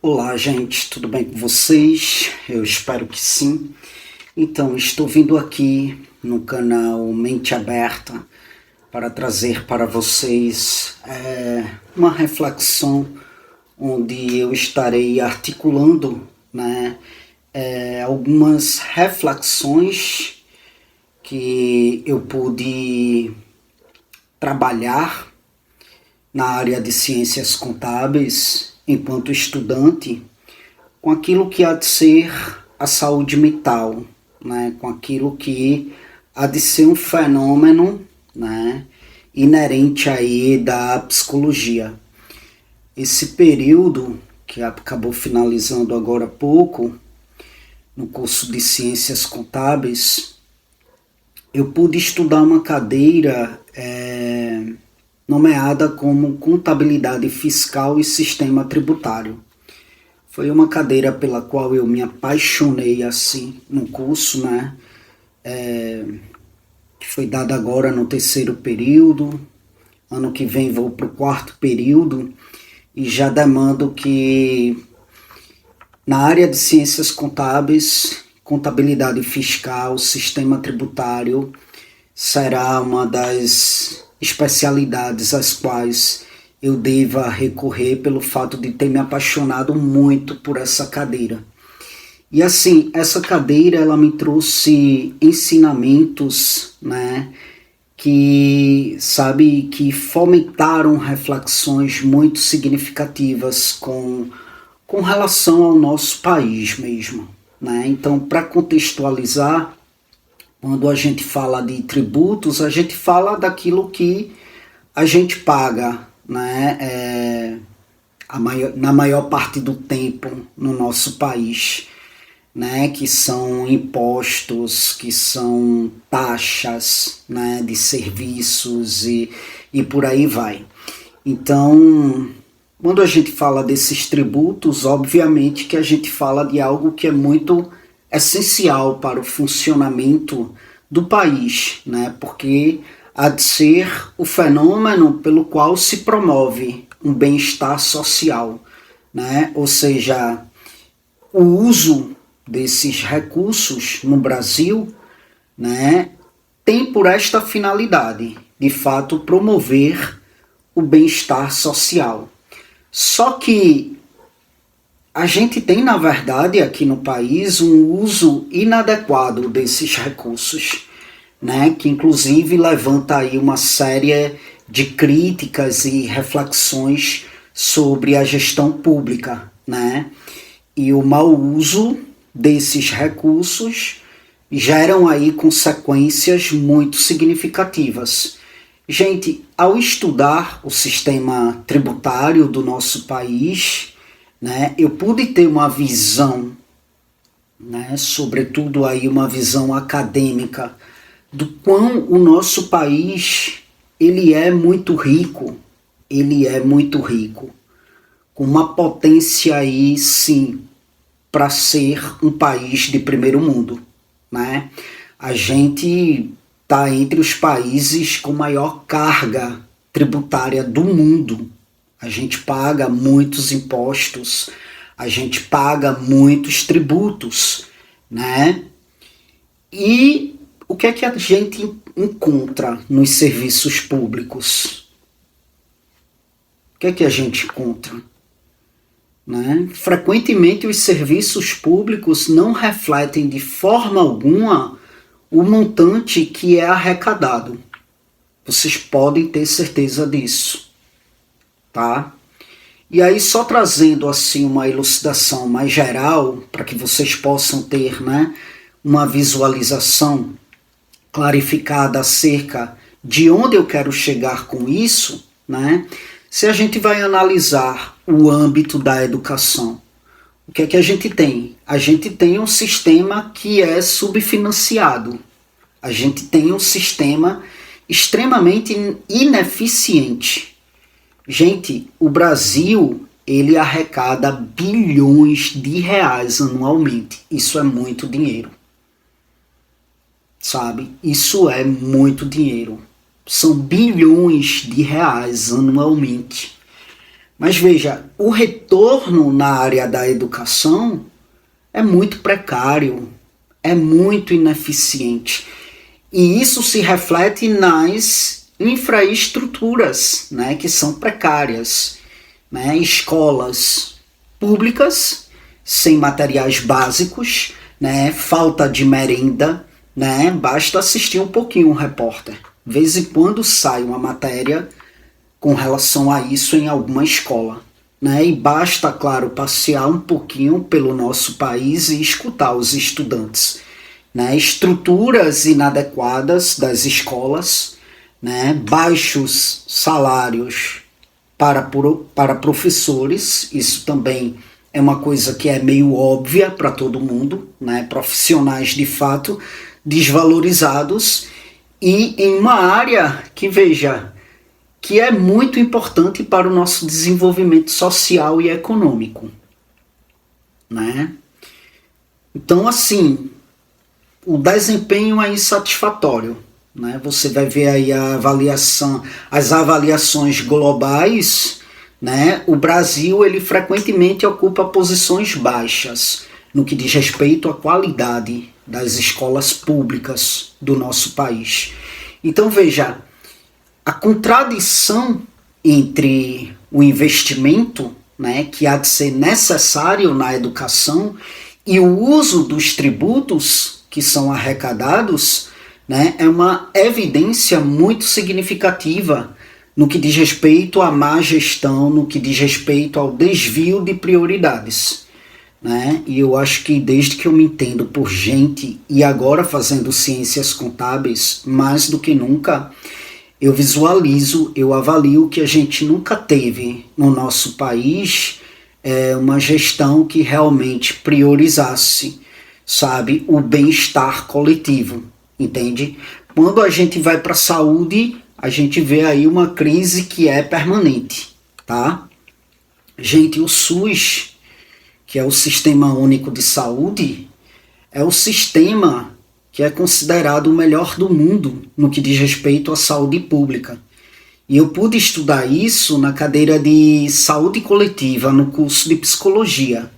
Olá, gente, tudo bem com vocês? Eu espero que sim. Então, estou vindo aqui no canal Mente Aberta para trazer para vocês uma reflexão onde eu estarei articulando, algumas reflexões que eu pude trabalhar na área de ciências contábeis enquanto estudante, com aquilo que há de ser a saúde mental, com aquilo que há de ser um fenômeno, inerente aí da psicologia. Esse período, que acabou finalizando agora há pouco, no curso de ciências contábeis, eu pude estudar uma cadeira nomeada como Contabilidade Fiscal e Sistema Tributário. Foi uma cadeira pela qual eu me apaixonei assim no curso, que foi dada agora no terceiro período. Ano que vem vou para o quarto período e já demando que na área de ciências contábeis, contabilidade fiscal, sistema tributário será uma das especialidades às quais eu deva recorrer pelo fato de ter me apaixonado muito por essa cadeira. E assim, essa cadeira ela me trouxe ensinamentos, que fomentaram reflexões muito significativas com relação ao nosso país mesmo, Então, para contextualizar, quando a gente fala de tributos, a gente fala daquilo que a gente paga, na maior parte do tempo no nosso país, que são impostos, que são taxas, de serviços e por aí vai. Então, quando a gente fala desses tributos, obviamente que a gente fala de algo que é muito essencial para o funcionamento do país, porque há de ser o fenômeno pelo qual se promove um bem-estar social, ou seja, o uso desses recursos no Brasil, tem por esta finalidade, de fato, promover o bem-estar social. Só que a gente tem, na verdade, aqui no país, um uso inadequado desses recursos, que inclusive levanta aí uma série de críticas e reflexões sobre a gestão pública, E o mau uso desses recursos geram aí consequências muito significativas. Gente, ao estudar o sistema tributário do nosso país, eu pude ter uma visão, sobretudo aí uma visão acadêmica, do quão o nosso país ele é muito rico, com uma potência aí sim para ser um país de primeiro mundo, A gente está entre os países com maior carga tributária do mundo. A gente paga muitos impostos, a gente paga muitos tributos, E o que é que a gente encontra nos serviços públicos? O que é que a gente encontra? Frequentemente os serviços públicos não refletem de forma alguma o montante que é arrecadado. Vocês podem ter certeza disso. Tá? E aí só trazendo assim uma elucidação mais geral para que vocês possam ter, uma visualização clarificada acerca de onde eu quero chegar com isso, Se a gente vai analisar o âmbito da educação, o que é que a gente tem? A gente tem um sistema que é subfinanciado. A gente tem um sistema extremamente ineficiente. Gente, o Brasil, ele arrecada bilhões de reais anualmente. Isso é muito dinheiro. Sabe? Isso é muito dinheiro. São bilhões de reais anualmente. Mas veja, o retorno na área da educação é muito precário, é muito ineficiente. E isso se reflete nas infraestruturas, né, que são precárias, né, escolas públicas sem materiais básicos, né, falta de merenda, né, basta assistir um pouquinho o repórter. De vez em quando sai uma matéria com relação a isso em alguma escola, né, e basta, claro, passear um pouquinho pelo nosso país e escutar os estudantes, né, estruturas inadequadas das escolas, né, baixos salários para professores, isso também é uma coisa que é meio óbvia para todo mundo, né, profissionais de fato desvalorizados, e em uma área que, veja, que é muito importante para o nosso desenvolvimento social e econômico, né? Então, assim, o desempenho é insatisfatório, né? Você vai ver aí as avaliações globais, né? O Brasil, ele frequentemente ocupa posições baixas no que diz respeito à qualidade das escolas públicas do nosso país. Então, veja, a contradição entre o investimento, né, que há de ser necessário na educação, e o uso dos tributos que são arrecadados, né, é uma evidência muito significativa no que diz respeito à má gestão, no que diz respeito ao desvio de prioridades, né? E eu acho que desde que eu me entendo por gente, e agora fazendo ciências contábeis, mais do que nunca, eu visualizo, eu avalio que a gente nunca teve no nosso país uma gestão que realmente priorizasse, sabe, o bem-estar coletivo, entende? Quando a gente vai para a saúde, a gente vê aí uma crise que é permanente, tá? Gente, o SUS, que é o Sistema Único de Saúde, é o sistema que é considerado o melhor do mundo no que diz respeito à saúde pública. E eu pude estudar isso na cadeira de saúde coletiva, no curso de psicologia,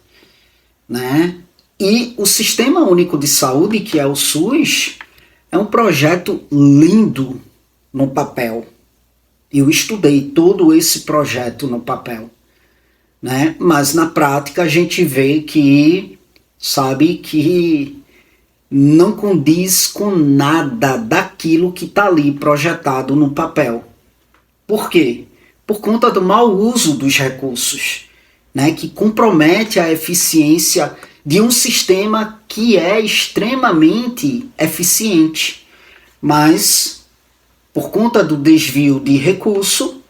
né? E o Sistema Único de Saúde, que é o SUS, é um projeto lindo no papel. Eu estudei todo esse projeto no papel, né? Mas na prática a gente vê que, sabe, que não condiz com nada daquilo que está ali projetado no papel. Por quê? Por conta do mau uso dos recursos, né? Que compromete a eficiência de um sistema que é extremamente eficiente, mas por conta do desvio de recurso,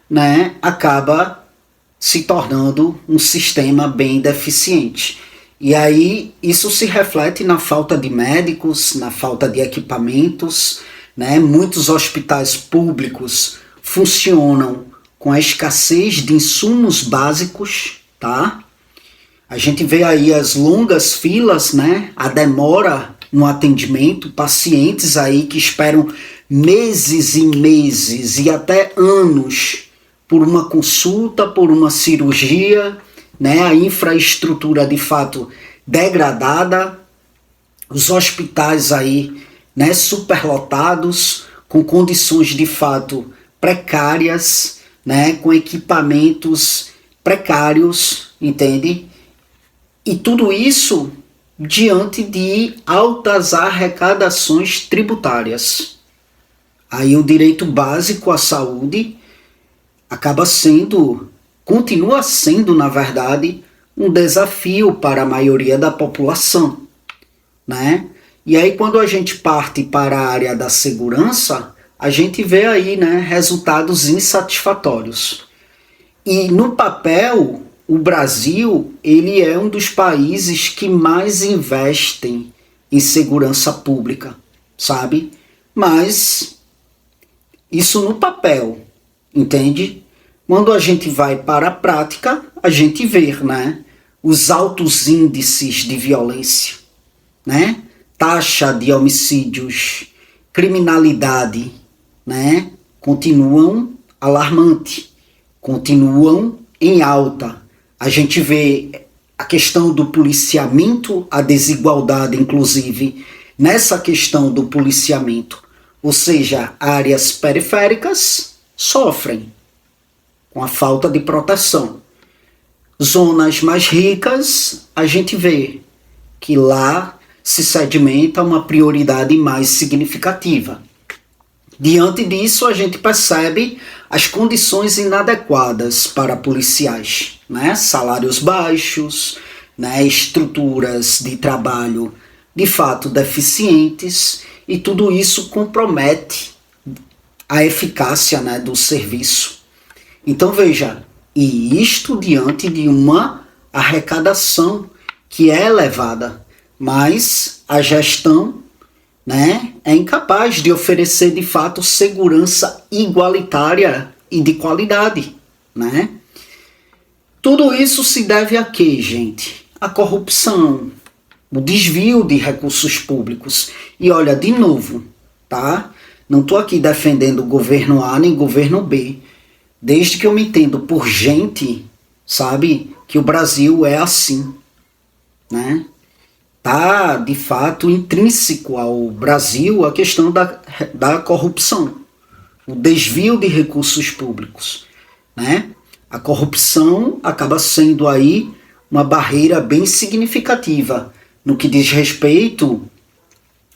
né, acaba se tornando um sistema bem deficiente. E aí isso se reflete na falta de médicos, na falta de equipamentos, né? Muitos hospitais públicos funcionam com a escassez de insumos básicos, tá? A gente vê aí as longas filas, né? A demora no atendimento, pacientes aí que esperam meses e meses e até anos por uma consulta, por uma cirurgia, né? A infraestrutura de fato degradada, os hospitais aí, né, superlotados, com condições de fato precárias, né, com equipamentos precários, entende? E tudo isso diante de altas arrecadações tributárias. Aí o direito básico à saúde continua sendo, na verdade, um desafio para a maioria da população, né? E aí quando a gente parte para a área da segurança, a gente vê aí, né, resultados insatisfatórios. E no papel, o Brasil, ele é um dos países que mais investem em segurança pública, sabe? Mas isso no papel, entende? Quando a gente vai para a prática, a gente vê, né, os altos índices de violência, né? Taxa de homicídios, criminalidade, né, continuam alarmantes, continuam em alta, a gente vê a questão do policiamento, a desigualdade, inclusive, nessa questão do policiamento. Ou seja, áreas periféricas sofrem com a falta de proteção. Zonas mais ricas, a gente vê que lá se sedimenta uma prioridade mais significativa. Diante disso, a gente percebe as condições inadequadas para policiais, né? Salários baixos, né? Estruturas de trabalho de fato deficientes, e tudo isso compromete a eficácia, né, do serviço. Então veja, e isto diante de uma arrecadação que é elevada, mas a gestão, né, é incapaz de oferecer de fato segurança igualitária e de qualidade, né? Tudo isso se deve a quê, gente? A corrupção, o desvio de recursos públicos. E olha, de novo, tá? Não estou aqui defendendo o governo A nem governo B. Desde que eu me entendo por gente, sabe, que o Brasil é assim, né? Tá, de fato, intrínseco ao Brasil a questão da corrupção, o desvio de recursos públicos, né? A corrupção acaba sendo aí uma barreira bem significativa no que diz respeito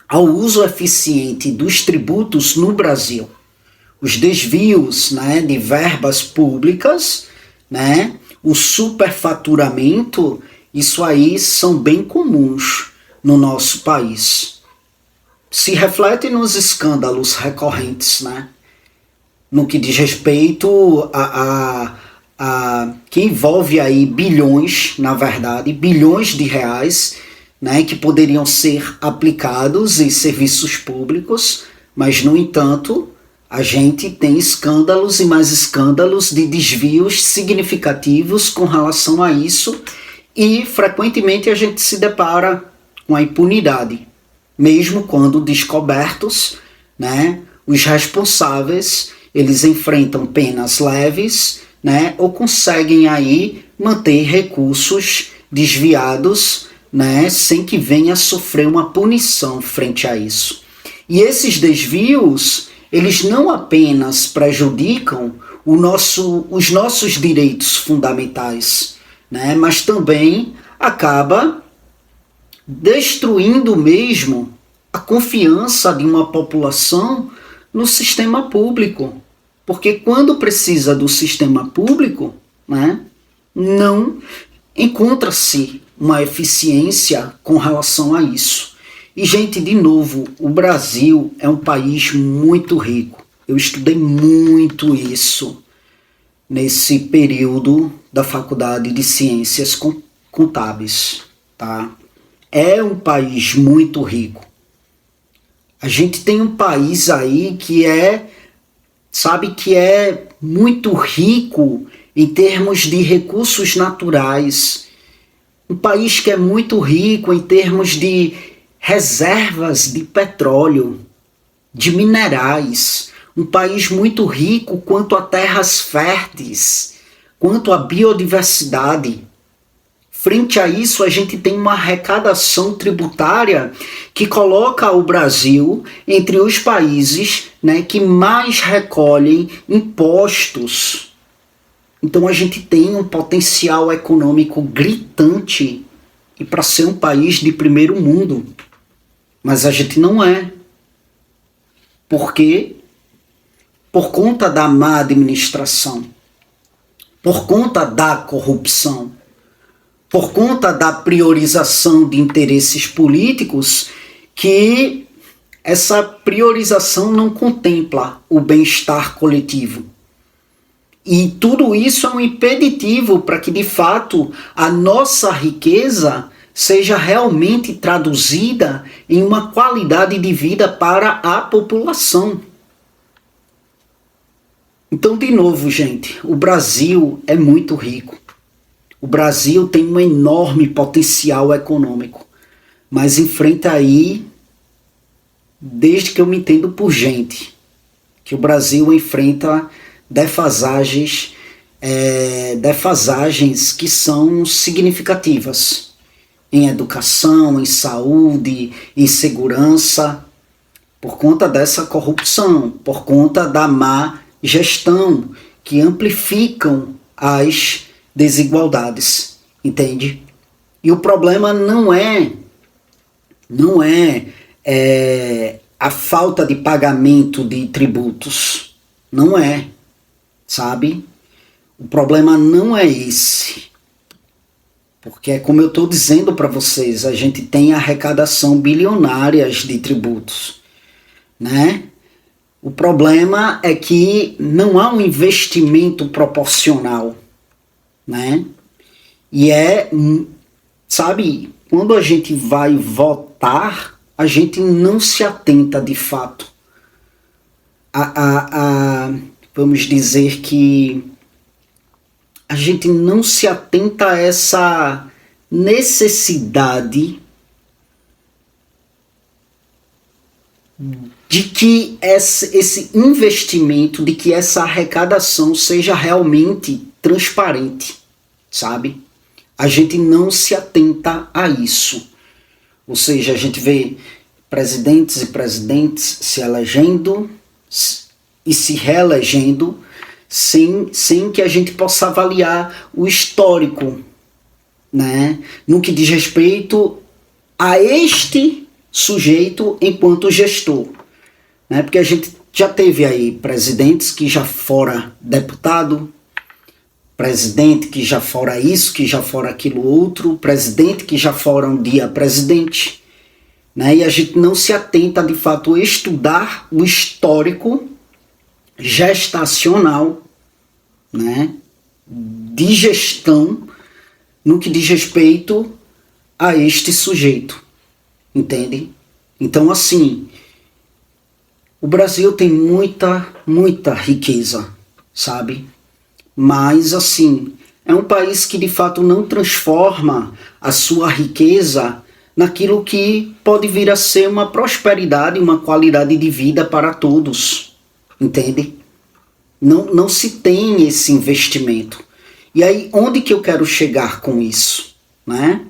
ao uso eficiente dos tributos no Brasil. Os desvios, né, de verbas públicas, né, o superfaturamento, isso aí são bem comuns no nosso país. Se reflete nos escândalos recorrentes, né, no que diz respeito a que envolve aí bilhões, na verdade, bilhões de reais, né, que poderiam ser aplicados em serviços públicos, mas, no entanto, a gente tem escândalos e mais escândalos de desvios significativos com relação a isso, e frequentemente a gente se depara com a impunidade, mesmo quando descobertos, né, os responsáveis, eles enfrentam penas leves, né, ou conseguem aí manter recursos desviados, né, sem que venha a sofrer uma punição frente a isso. E esses desvios, eles não apenas prejudicam os nossos direitos fundamentais, né, mas também acaba destruindo mesmo a confiança de uma população no sistema público. Porque quando precisa do sistema público, né, não encontra-se uma eficiência com relação a isso. E, gente, de novo, o Brasil é um país muito rico. Eu estudei muito isso nesse período da Faculdade de Ciências Contábeis, tá? É um país muito rico. A gente tem um país aí que é muito rico em termos de recursos naturais. Um país que é muito rico em termos de reservas de petróleo, de minerais. Um país muito rico quanto a terras férteis, quanto a biodiversidade. Frente a isso, a gente tem uma arrecadação tributária que coloca o Brasil entre os países, né, que mais recolhem impostos. Então a gente tem um potencial econômico gritante e para ser um país de primeiro mundo. Mas a gente não é. Por quê? Por conta da má administração, por conta da corrupção, por conta da priorização de interesses políticos, que essa priorização não contempla o bem-estar coletivo. E tudo isso é um impeditivo para que, de fato, a nossa riqueza seja realmente traduzida em uma qualidade de vida para a população. Então, de novo, gente, o Brasil é muito rico. O Brasil tem um enorme potencial econômico, mas enfrenta aí, desde que eu me entendo por gente, que o Brasil enfrenta defasagens defasagens que são significativas em educação, em saúde, em segurança, por conta dessa corrupção, por conta da má gestão, que amplificam as desigualdades, entende? E o problema não é a falta de pagamento de tributos, não é, sabe? O problema não é esse, porque é como eu estou dizendo para vocês, a gente tem arrecadação bilionárias de tributos, né? O problema é que não há um investimento proporcional, né? E sabe, quando a gente vai votar, a gente não se atenta de fato vamos dizer que a gente não se atenta a essa necessidade de que esse investimento, de que essa arrecadação seja realmente transparente, sabe? A gente não se atenta a isso. Ou seja, a gente vê presidentes e presidentes se elegendo e se reelegendo sem que a gente possa avaliar o histórico, né? No que diz respeito a este sujeito enquanto gestor, né? Porque a gente já teve aí presidentes que já fora deputado, presidente que já fora isso, que já fora aquilo outro, presidente que já fora um dia presidente, né? E a gente não se atenta de fato a estudar o histórico gestacional, né, de gestão no que diz respeito a este sujeito, entende? Então, assim, o Brasil tem muita riqueza, sabe? Mas, assim, é um país que de fato não transforma a sua riqueza naquilo que pode vir a ser uma prosperidade, uma qualidade de vida para todos, entende? Não se tem esse investimento. E aí, onde que eu quero chegar com isso, né?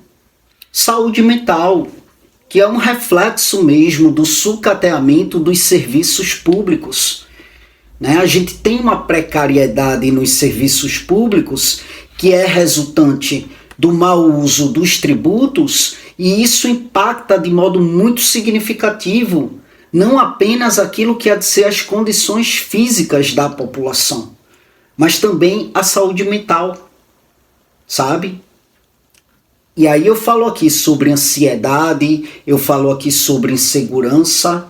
Saúde mental, que é um reflexo mesmo do sucateamento dos serviços públicos, né? A gente tem uma precariedade nos serviços públicos que é resultante do mau uso dos tributos, e isso impacta de modo muito significativo não apenas aquilo que há de ser as condições físicas da população, mas também a saúde mental, sabe? E aí eu falo aqui sobre ansiedade, eu falo aqui sobre insegurança.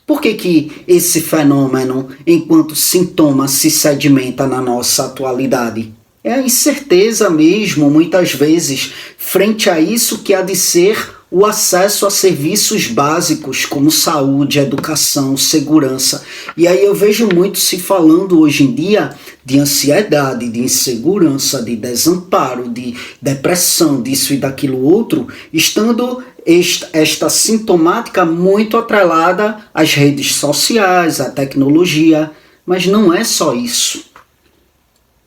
Por que esse fenômeno, enquanto sintoma, se sedimenta na nossa atualidade? É a incerteza mesmo, muitas vezes, frente a isso que há de ser o acesso a serviços básicos como saúde, educação, segurança. E aí eu vejo muito se falando hoje em dia de ansiedade, de insegurança, de desamparo, de depressão, disso e daquilo outro, estando esta sintomática muito atrelada às redes sociais, à tecnologia. Mas não é só isso.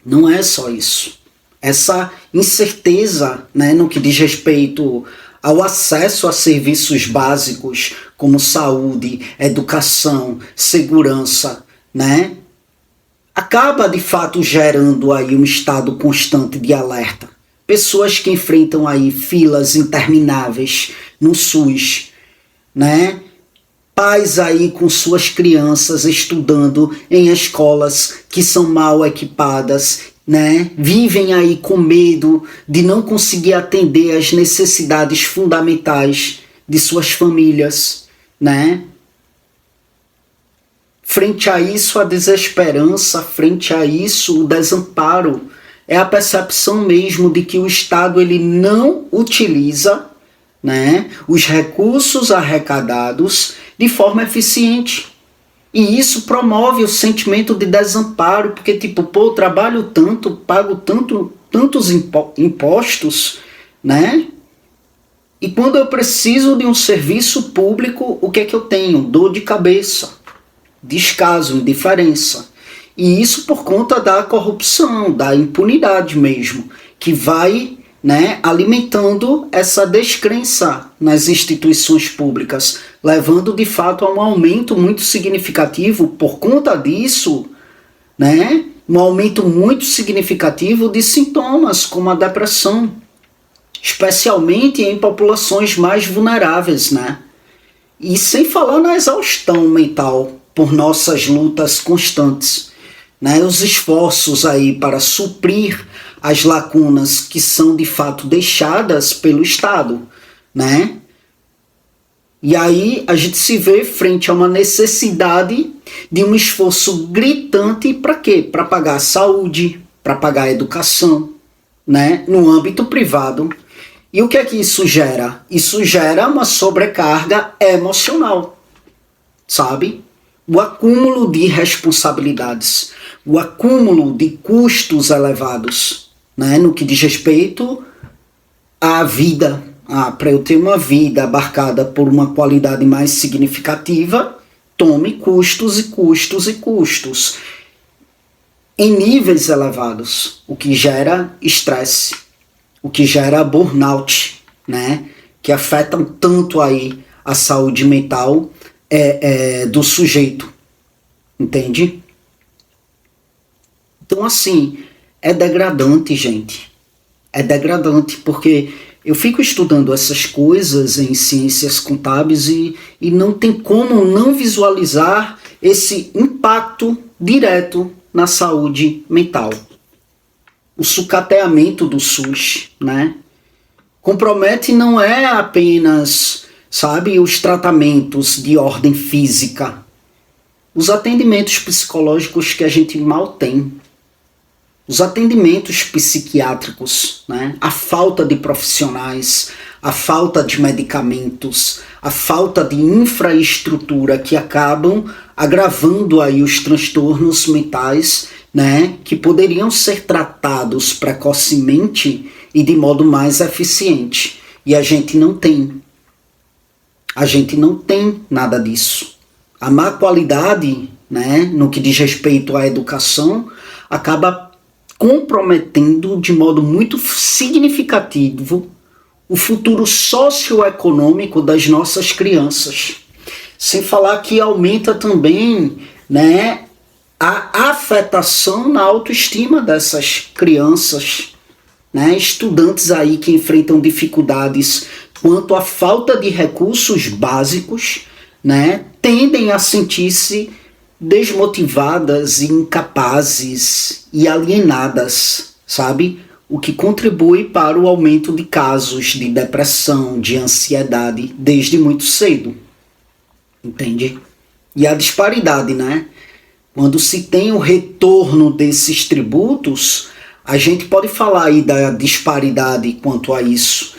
Não é só isso. Essa incerteza, né, no que diz respeito ao acesso a serviços básicos como saúde, educação, segurança, né, acaba de fato gerando aí um estado constante de alerta. Pessoas que enfrentam aí filas intermináveis no SUS, né? Pais aí com suas crianças estudando em escolas que são mal equipadas, né? Vivem aí com medo de não conseguir atender às necessidades fundamentais de suas famílias, né? Frente a isso, a desesperança, frente a isso, o desamparo, é a percepção mesmo de que o Estado ele não utiliza, né, os recursos arrecadados de forma eficiente. E isso promove o sentimento de desamparo, porque tipo, pô, eu trabalho tanto, pago tantos impostos, né? E quando eu preciso de um serviço público, o que é que eu tenho? Dor de cabeça, descaso, indiferença. E isso por conta da corrupção, da impunidade mesmo, que vai, né, alimentando essa descrença nas instituições públicas, levando de fato a um aumento muito significativo por conta disso, né, um aumento muito significativo de sintomas como a depressão, especialmente em populações mais vulneráveis, né? E sem falar na exaustão mental por nossas lutas constantes, né? Os esforços aí para suprir as lacunas que são de fato deixadas pelo Estado, né? E aí a gente se vê frente a uma necessidade de um esforço gritante para quê? Para pagar a saúde, para pagar a educação, né? No âmbito privado. E o que é que isso gera? Isso gera uma sobrecarga emocional, sabe? O acúmulo de responsabilidades, o acúmulo de custos elevados, né? No que diz respeito à vida. Para eu ter uma vida abarcada por uma qualidade mais significativa, tome custos e custos e custos em níveis elevados, o que gera estresse, o que gera burnout, né? Que afetam tanto aí a saúde mental do sujeito, entende? Então, assim, é degradante, gente. É degradante, porque eu fico estudando essas coisas em ciências contábeis e não tem como não visualizar esse impacto direto na saúde mental. O sucateamento do SUS, né? Compromete não é apenas, sabe, os tratamentos de ordem física, os atendimentos psicológicos que a gente mal tem, os atendimentos psiquiátricos, né? A falta de profissionais, a falta de medicamentos, a falta de infraestrutura que acabam agravando aí os transtornos mentais, né? Que poderiam ser tratados precocemente e de modo mais eficiente. E a gente não tem. A gente não tem nada disso. A má qualidade, né, no que diz respeito à educação, acaba comprometendo de modo muito significativo o futuro socioeconômico das nossas crianças. Sem falar que aumenta também, né, a afetação na autoestima dessas crianças, né, estudantes aí que enfrentam dificuldades quanto à falta de recursos básicos, né, tendem a sentir-se desmotivadas, incapazes e alienadas, sabe? O que contribui para o aumento de casos de depressão, de ansiedade, desde muito cedo. Entende? E a disparidade, né? Quando se tem o retorno desses tributos, a gente pode falar aí da disparidade quanto a isso,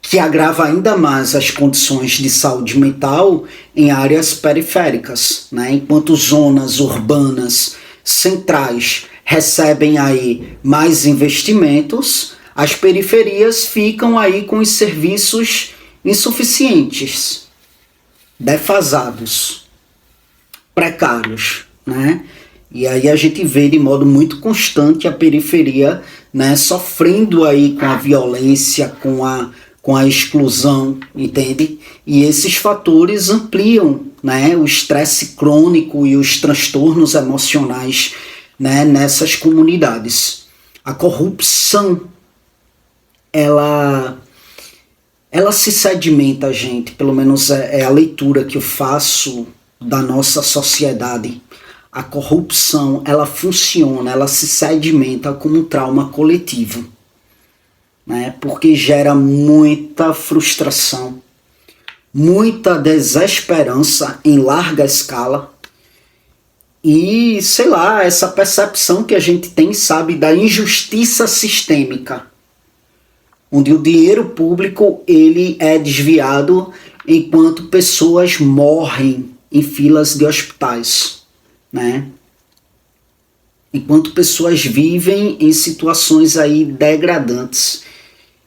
que agrava ainda mais as condições de saúde mental em áreas periféricas, né? Enquanto zonas urbanas centrais recebem aí mais investimentos, as periferias ficam aí com os serviços insuficientes, defasados, precários, né? E aí a gente vê de modo muito constante a periferia, né, sofrendo aí com a violência, com a exclusão, entende? E esses fatores ampliam, né, o estresse crônico e os transtornos emocionais, né, nessas comunidades. A corrupção, ela se sedimenta, gente, pelo menos é a leitura que eu faço da nossa sociedade. A corrupção, ela funciona, ela se sedimenta como um trauma coletivo, né? Porque gera muita frustração, muita desesperança em larga escala e, sei lá, essa percepção que a gente tem, sabe, da injustiça sistêmica, onde o dinheiro público ele é desviado enquanto pessoas morrem em filas de hospitais, né? Enquanto pessoas vivem em situações aí degradantes.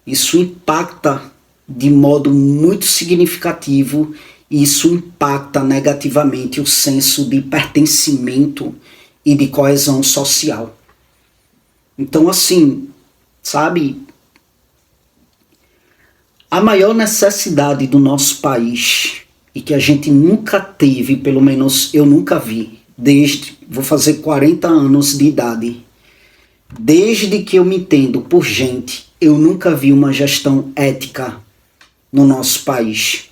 Isso impacta de modo muito significativo e isso impacta negativamente o senso de pertencimento e de coesão social. Então, assim, sabe, a maior necessidade do nosso país, e que a gente nunca teve, pelo menos eu nunca vi, vou fazer 40 anos de idade, desde que eu me entendo por gente, eu nunca vi uma gestão ética no nosso país,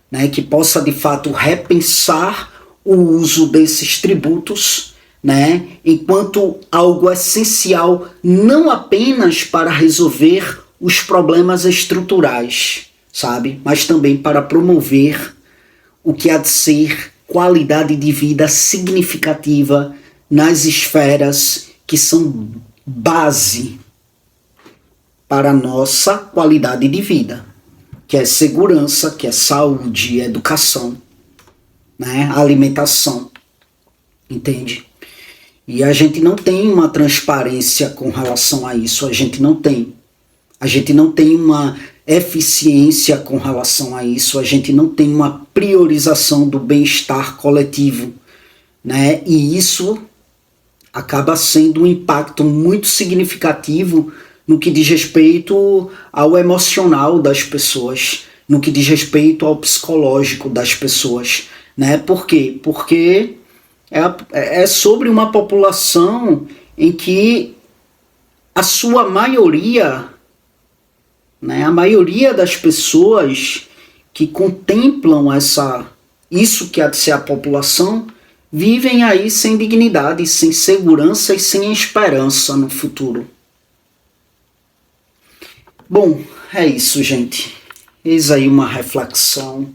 né, que possa de fato repensar o uso desses tributos, né, enquanto algo essencial não apenas para resolver os problemas estruturais, sabe, mas também para promover o que há de ser qualidade de vida significativa nas esferas que são base para a nossa qualidade de vida, que é segurança, que é saúde, educação, né, alimentação, entende? E a gente não tem uma transparência com relação a isso, a gente não tem uma eficiência com relação a isso, a gente não tem uma priorização do bem-estar coletivo, né? E isso acaba sendo um impacto muito significativo no que diz respeito ao emocional das pessoas, no que diz respeito ao psicológico das pessoas, né? Por quê? Porque é sobre uma população em que a sua maioria, né, a maioria das pessoas que contemplam isso que há de ser a população, vivem aí sem dignidade, sem segurança e sem esperança no futuro. Bom, é isso, gente. Eis aí uma reflexão,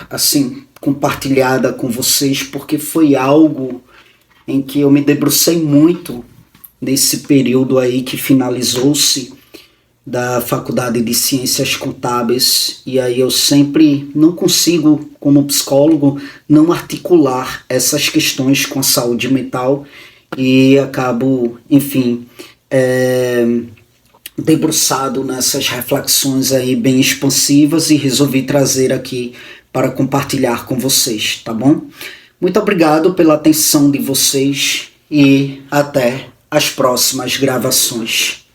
assim, compartilhada com vocês, porque foi algo em que eu me debrucei muito nesse período aí que finalizou-se da Faculdade de Ciências Contábeis, e aí eu sempre não consigo, como psicólogo, não articular essas questões com a saúde mental e acabo, enfim, debruçado nessas reflexões aí bem expansivas e resolvi trazer aqui para compartilhar com vocês, tá bom? Muito obrigado pela atenção de vocês e até as próximas gravações.